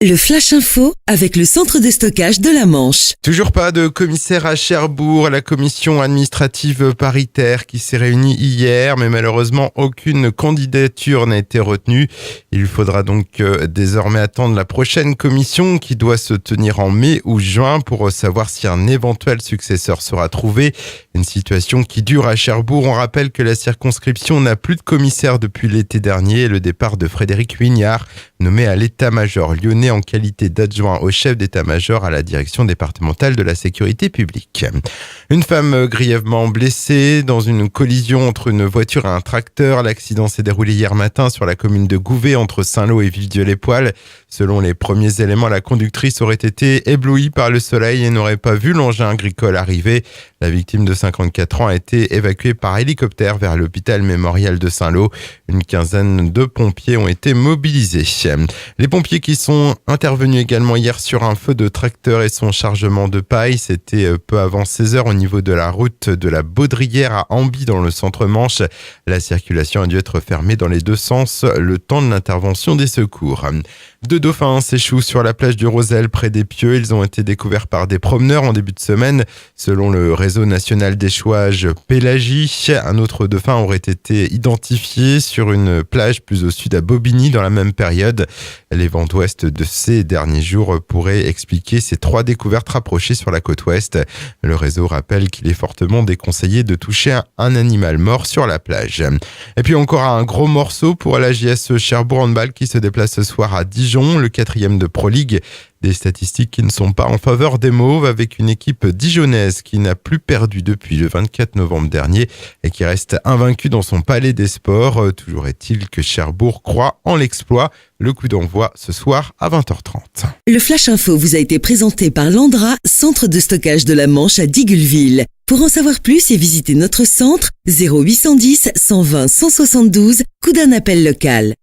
Le Flash Info avec le centre de stockage de la Manche. Toujours pas de commissaire à Cherbourg. La commission administrative paritaire qui s'est réunie hier, mais malheureusement aucune candidature n'a été retenue. Il faudra donc désormais attendre la prochaine commission qui doit se tenir en mai ou juin pour savoir si un éventuel successeur sera trouvé. Une situation qui dure à Cherbourg. On rappelle que la circonscription n'a plus de commissaire depuis l'été dernier et le départ de Frédéric Huignard, nommé à l'état-major lyonnais en qualité d'adjoint au chef d'état-major à la direction départementale de la sécurité publique. Une femme grièvement blessée dans une collision entre une voiture et un tracteur. L'accident s'est déroulé hier matin sur la commune de Gouvet entre Saint-Lô et Villedieu-les-Poêles. Selon les premiers éléments, la conductrice aurait été éblouie par le soleil et n'aurait pas vu l'engin agricole arriver. La victime de 54 ans a été évacuée par hélicoptère vers l'hôpital mémorial de Saint-Lô. Une quinzaine de pompiers ont été mobilisés. Les pompiers qui sont intervenus également hier sur un feu de tracteur et son chargement de paille. C'était peu avant 16 heures au niveau de la route de la Baudrière à Amby dans le centre-Manche. La circulation a dû être fermée dans les deux sens le temps de l'intervention des secours. Deux dauphins s'échouent sur la plage du Rosel près des Pieux. Ils ont été découverts par des promeneurs en début de semaine. Selon le réseau national d'échouage Pélagie, un autre dauphin aurait été identifié sur une plage plus au sud à Bobigny dans la même période. Les vents d'ouest de ces derniers jours pourraient expliquer ces trois découvertes rapprochées sur la côte ouest. Le réseau rappelle qu'il est fortement déconseillé de toucher un animal mort sur la plage. Et puis encore un gros morceau pour la JS Cherbourg Handball qui se déplace ce soir à Dijon, le 4e de Pro League. Des statistiques qui ne sont pas en faveur des Mauves avec une équipe dijonnaise qui n'a plus perdu depuis le 24 novembre dernier et qui reste invaincue dans son palais des sports. Toujours est-il que Cherbourg croit en l'exploit. Le coup d'envoi ce soir à 20h30. Le Flash Info vous a été présenté par Landra, centre de stockage de la Manche à Digoulville. Pour en savoir plus et visiter notre centre, 0810 120 172, coup d'un appel local.